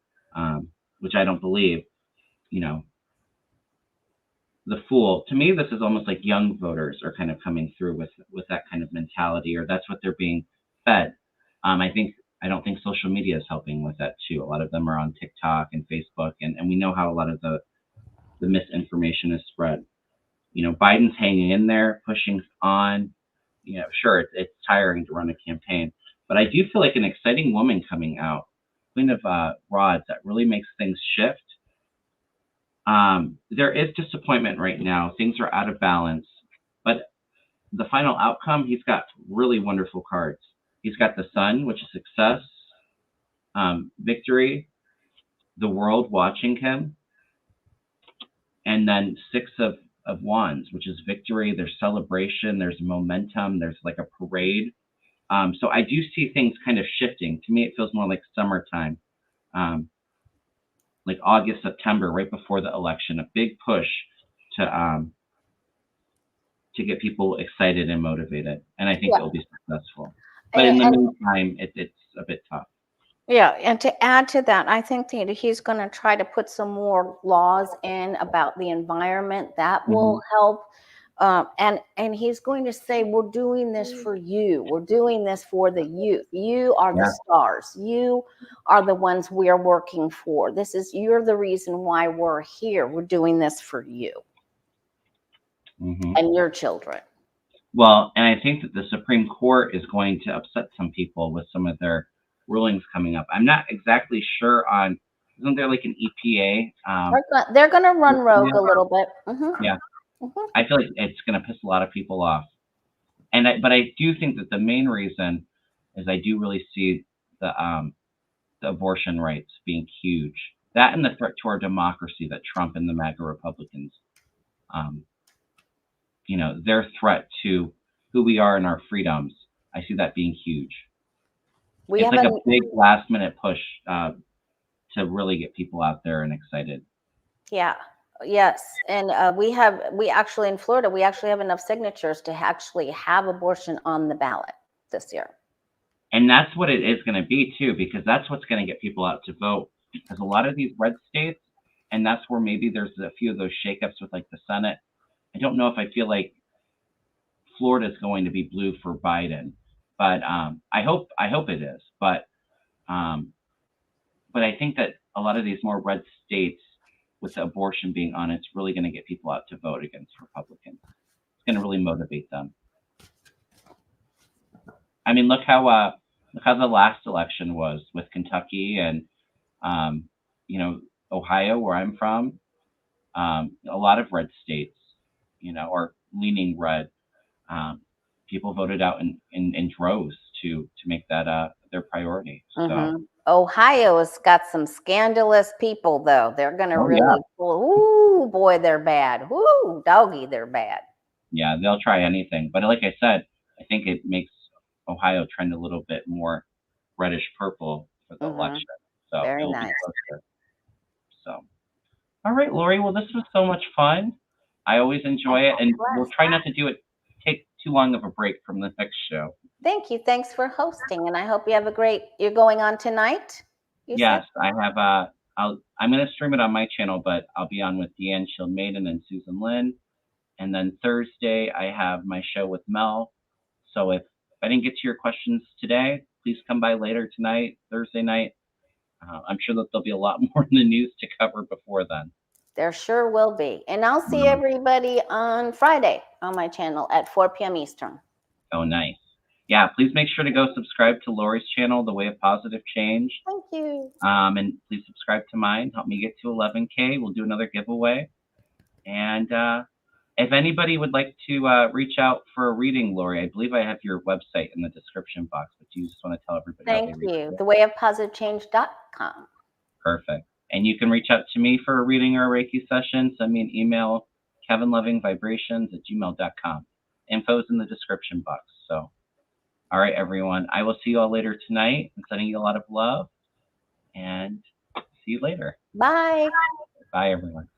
which I don't believe. You know, the fool. To me, this is almost like young voters are kind of coming through with that kind of mentality, or that's what they're being fed. I don't think social media is helping with that too. A lot of them are on TikTok and Facebook, and we know how a lot of the misinformation is spread. Biden's hanging in there, pushing on. Sure, it's tiring to run a campaign, but I do feel like an exciting woman coming out, Queen of Rods, that really makes things shift. There is disappointment right now. Things are out of balance, but the final outcome, he's got really wonderful cards. He's got the Sun, which is success, victory, the world watching him, and then Six of Wands, which is victory. There's celebration. There's momentum. There's like a parade. So I do see things kind of shifting. To me, it feels more like summertime, like August, September, right before the election. A big push to to get people excited and motivated. And I think Yeah. it will be successful. But in the meantime, it's a bit tough. Yeah, and to add to that, I think that he's going to try to put some more laws in about the environment that will help. And he's going to say, we're doing this for you. We're doing this for the youth. You are the stars. You are the ones we are working for. You're the reason why we're here. We're doing this for you and your children. Well, and I think that the Supreme Court is going to upset some people with some of their rulings coming up. I'm not exactly sure on, isn't there like an EPA? They're going to run rogue a little bit. Yeah. I feel like it's going to piss a lot of people off. But I do think that the main reason is I do really see the abortion rights being huge. That and the threat to our democracy that Trump and the MAGA Republicans, their threat to who we are and our freedoms, I see that being huge. It's like a big last minute push to really get people out there and excited. Yeah. Yes. And we actually in Florida, we actually have enough signatures to actually have abortion on the ballot this year. And that's what it is going to be too, because that's what's going to get people out to vote. Because a lot of these red states, and that's where maybe there's a few of those shakeups with like the Senate. I don't know if I feel like Florida is going to be blue for Biden, but I hope it is. But I think that a lot of these more red states, with the abortion being on, it's really going to get people out to vote against Republicans. It's going to really motivate them. I mean, look how the last election was with Kentucky and Ohio, where I'm from. A lot of red states, are leaning red. People voted out in droves to make that their priority. So. Ohio's got some scandalous people, though. They're going to really ooh, boy, they're bad. Ooh, doggy, they're bad. Yeah, they'll try anything. But like I said, I think it makes Ohio trend a little bit more reddish purple for the election. So very nice. So, all right, Lori. Well, this was so much fun. I always enjoy it, and we'll try not to take too long of a break from the next show. Thank you. Thanks for hosting, and I hope you have a great. You're going on tonight? Yes, I have. I'm going to stream it on my channel, but I'll be on with Deanne Shield Maiden and Susan Lynn. And then Thursday, I have my show with Mel. So if I didn't get to your questions today, please come by later tonight, Thursday night. I'm sure that there'll be a lot more in the news to cover before then. There sure will be. And I'll see everybody on Friday on my channel at 4 p.m. Eastern. Oh, nice. Yeah, please make sure to go subscribe to Lori's channel, The Way of Positive Change. Thank you. And please subscribe to mine. Help me get to 11K. We'll do another giveaway. And if anybody would like to reach out for a reading, Lori, I believe I have your website in the description box, but you just want to tell everybody. Thank you. thewayofpositivechange.com. Perfect. And you can reach out to me for a reading or a Reiki session. Send me an email, kevinlovingvibrations@gmail.com. Info's in the description box. So, all right, everyone. I will see you all later tonight. I'm sending you a lot of love. And see you later. Bye. Bye, everyone.